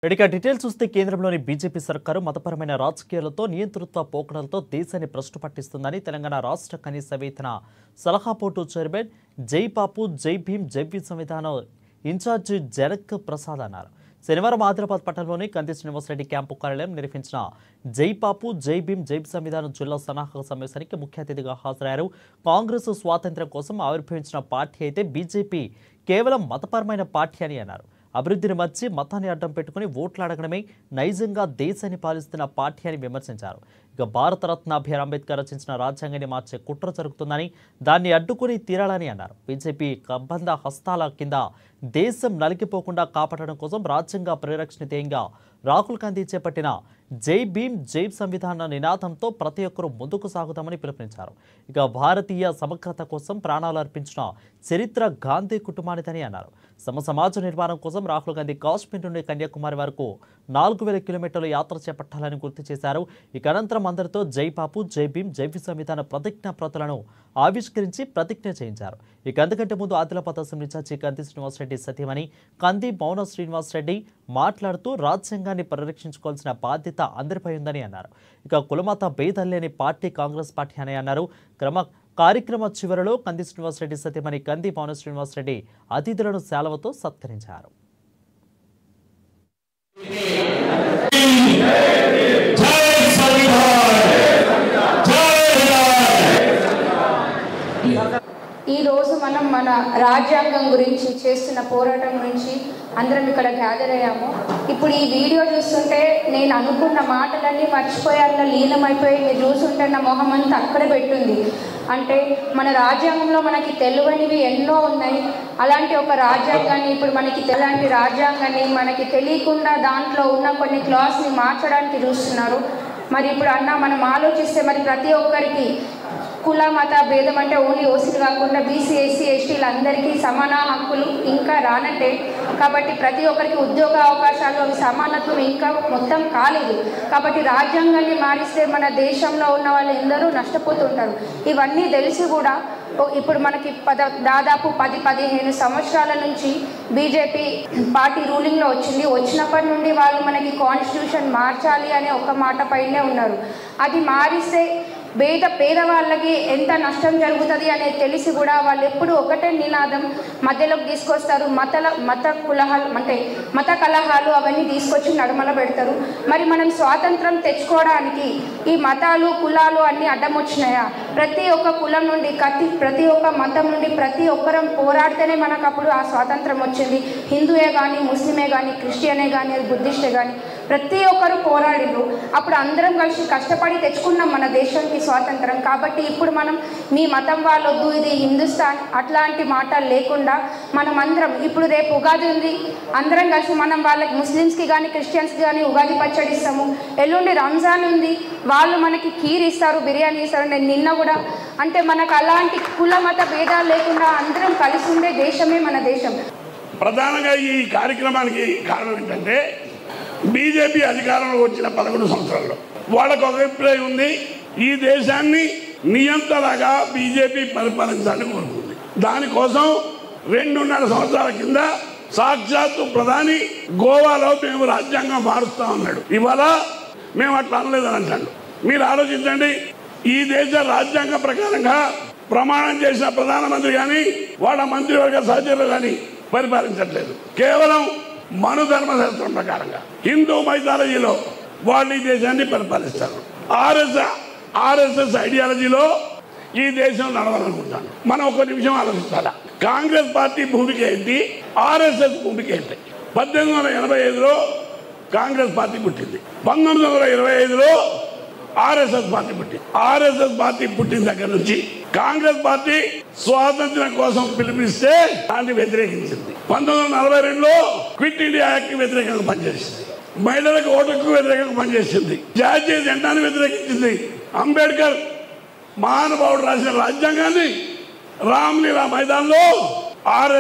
ఇక డీటెయిల్స్ చూస్తే కేంద్రంలోని బీజేపీ సర్కారు మతపరమైన రాజకీయాలతో నియంతృత్వ పోకడలతో దేశాన్ని భ్రష్టు పట్టిస్తుందని తెలంగాణ రాష్ట్ర కనీస వేతన సలహా బోర్డు చైర్మన్ జై బాపు జై భీమ్ జైవి సంవిధానం ఇన్ఛార్జి జనక్ ప్రసాద్ అన్నారు. శనివారం ఆదిలాబాద్ పట్టణంలోని కంది శ్రీనివాసరెడ్డి క్యాంపు కార్యాలయం నిర్వహించిన జై బాపు జై భీమ్ జై సంవిధానం జిల్లా సన్నాహక సమావేశానికి ముఖ్య అతిథిగా హాజరయ్యారు. కాంగ్రెస్ స్వాతంత్ర్యం కోసం ఆవిర్భవించిన పార్టీ అయితే బీజేపీ కేవలం మతపరమైన పార్టీ అని అన్నారు. అభివృద్ధిని మర్చి మతాన్ని అడ్డం పెట్టుకుని ఓట్లు అడగడమే నైజంగా దేశాన్ని పాలిస్తున్న పార్టీ అని విమర్శించారు. ఇక భారతరత్న బిఆర్ అంబేద్కర్ రచించిన రాజ్యాంగాన్ని మార్చే కుట్ర జరుగుతుందని, దాన్ని అడ్డుకుని తీరాలని అన్నారు. బీజేపీ కబంధ హస్తాల కింద దేశం నలిగిపోకుండా కాపాడడం కోసం రాజ్యాంగ పరిరక్షణ ధ్యేయంగా రాహుల్ గాంధీ చేపట్టిన జై భీమ్ జై సంవిధాన నినాదంతో ప్రతి ఒక్కరూ ముందుకు సాగుతామని పిలుపునిచ్చారు. ఇక భారతీయ సమగ్రత కోసం ప్రాణాలు అర్పించిన చరిత్ర గాంధీ కుటుంబానిదని అన్నారు. సమాజ నిర్మాణం కోసం రాహుల్ గాంధీ కాశ్మీర్ నుండి కన్యాకుమారి వరకు 4000 కిలోమీటర్ల యాత్ర చేపట్టాలని గుర్తు చేశారు. ఇక అనంతరం అందరితో జై బాపు జై భీమ్ జైవి సంవిధాన ప్రతిజ్ఞా ప్రతులను ఆవిష్కరించి ప్రతిజ్ఞ చేయించారు. ఇక అందుకంటే ముందు ఆదిలాబాద్ అసెంబ్లీ ఇన్ఛార్జి కంది శ్రీనివాసరెడ్డి సతీమణి కంది మౌన శ్రీనివాసరెడ్డి మాట్లాడుతూ రాజ్యాంగాన్ని పరిరక్షించుకోవాల్సిన బాధ్యత అందరిపై ఉందని అన్నారు. ఇక కులమత భేదాలు లేని పార్టీ కాంగ్రెస్ పార్టీ అని అన్నారు. కార్యక్రమ చివరిలో కంది శ్రీనివాసరెడ్డి సతీమణి కంది మౌన శ్రీనివాసరెడ్డి అతిథులను శాలువతో సత్కరించారు. ఈరోజు మనం మన రాజ్యాంగం గురించి చేస్తున్న పోరాటం గురించి అందరం ఇక్కడ గ్యాదర్ అయ్యాము. ఇప్పుడు ఈ వీడియో చూస్తుంటే నేను అనుకున్న మాటలన్నీ మర్చిపోయాను, లీనమైపోయి మీరు చూస్తుంటే నా మొహం అంతా అక్కడే పెట్టుంది. అంటే మన రాజ్యాంగంలో మనకి తెలియనివి ఎన్నో ఉన్నాయి. అలాంటి ఒక రాజ్యాంగాన్ని ఇప్పుడు మనకి తెలాంటి రాజ్యాంగాన్ని మనకి తెలియకుండా దాంట్లో ఉన్న కొన్ని క్లాస్ని మార్చడానికి చూస్తున్నారు. మరి ఇప్పుడు మనం ఆలోచిస్తే మరి ప్రతి ఒక్కరికి కుల మత భేదం అంటే ఓన్లీ ఓసీలు కాకుండా బీసీ ఎస్సీ ఎస్టీలందరికీ సమాన హక్కులు ఇంకా రానట్టే. కాబట్టి ప్రతి ఒక్కరికి ఉద్యోగ అవకాశాలు అవి సమానత్వం ఇంకా మొత్తం కాలేదు. కాబట్టి రాజ్యాంగాన్ని మారిస్తే మన దేశంలో ఉన్న వాళ్ళు ఎందరూ నష్టపోతుంటారు. ఇవన్నీ తెలిసి కూడా ఇప్పుడు మనకి దాదాపు 10-15 సంవత్సరాల నుంచి బీజేపీ పార్టీ రూలింగ్లో వచ్చినప్పటి నుండి వాళ్ళు మనకి కాన్స్టిట్యూషన్ మార్చాలి అనే ఒక మాట పైనే ఉన్నారు. అది మారిస్తే పేదవాళ్ళకి ఎంత నష్టం జరుగుతుంది అనేది తెలిసి కూడా వాళ్ళు ఎప్పుడు ఒకటే నినాదం మధ్యలోకి తీసుకొస్తారు. మత కలహాలు అవన్నీ తీసుకొచ్చి నడుమల పెడతారు. మరి మనం స్వాతంత్రం తెచ్చుకోవడానికి ఈ మతాలు కులాలు అన్నీ అడ్డం వచ్చినాయా? ప్రతి ఒక్క కులం నుండి ప్రతి ఒక్క మతం నుండి ప్రతి ఒక్కరం పోరాడితేనే మనకు అప్పుడు ఆ స్వాతంత్రం వచ్చింది. హిందువే కానీ ముస్లిమే కానీ క్రిస్టియనే కానీ బుద్ధిస్టే కానీ ప్రతి ఒక్కరు పోరాడిరు. అప్పుడు అందరం కలిసి కష్టపడి తెచ్చుకున్నాం మన దేశానికి స్వాతంత్రం. కాబట్టి ఇప్పుడు మనం మీ మతం వాళ్ళొద్దు, ఇది హిందుస్థాన్ అట్లాంటి మాటలు లేకుండా మనం అందరం ఇప్పుడు రేపు ఉగాది ఉంది, అందరం కలిసి మనం వాళ్ళకి ముస్లిమ్స్కి కానీ క్రిస్టియన్స్కి కానీ ఉగాది పచ్చడి ఇస్తాము. ఎల్లుండి రంజాన్ ఉంది, వాళ్ళు మనకి ఖీర్ ఇస్తారు, బిర్యానీ ఇస్తారు. నేను నిన్న కూడా అంటే మనకు అలాంటి కుల మత భేదాలు లేకుండా అందరం కలిసి ఉండే దేశమే మన దేశం. ప్రధానంగా ఈ కార్యక్రమానికి కారణం ఏంటంటే బీజేపీ అధికారంలో వచ్చిన 11 సంవత్సరాల్లో వాళ్ళకు ఒక అభిప్రాయం ఉంది, ఈ దేశాన్ని నియంతలాగా బీజేపీ పరిపాలించాలని కోరుకుంది. దానికోసం 2.5 సంవత్సరాల కింద సాక్షాత్తు ప్రధాని గోవాలో మేము రాజ్యాంగం మారుస్తాం అన్నాడు. ఇవాళ మేము అట్లా అనలేదని అంటాడు. మీరు ఆలోచించండి, ఈ దేశ రాజ్యాంగం ప్రకారంగా ప్రమాణం చేసిన ప్రధానమంత్రి కానీ వాళ్ళ మంత్రివర్గ సహచరులు కానీ పరిపాలించట్లేదు. కేవలం మనుధర్మశాస్త్రం ప్రకారంగా హిందూ మైథాలజీలో వాళ్ళు ఈ దేశాన్ని పరిపాలిస్తారు. ఆర్ఎస్ఎస్ ఐడియాలజీలో ఈ దేశం నడవాలనుకుంటాను. మనం ఒక నిమిషం ఆలోచించాలా, కాంగ్రెస్ పార్టీ భూమిక ఏంటి, ఆర్ఎస్ఎస్ భూమిక ఏంటి? 1885లో కాంగ్రెస్ పార్టీ పుట్టింది, 1925లో ఆర్ఎస్ఎస్ పార్టీ పుట్టింది. ఆర్ఎస్ఎస్ పార్టీ పుట్టిన దగ్గర నుంచి కాంగ్రెస్ పార్టీ స్వాతంత్ర్యం కోసం పిలిపిస్తే దాన్ని వ్యతిరేకించింది. 1942లో క్విట్ ఇండియా యాక్ట్ వ్యతిరేకంగా పనిచేసింది. మహిళలకు ఓటుకు వ్యతిరేకంగా పనిచేసింది. జాతీయ జెండాను వ్యతిరేకించింది. అంబేద్కర్ మహానుభావుడు రాసిన రాజ్యాంగాన్ని రామ్లీలా మైదాన్లో ఆర్ఎస్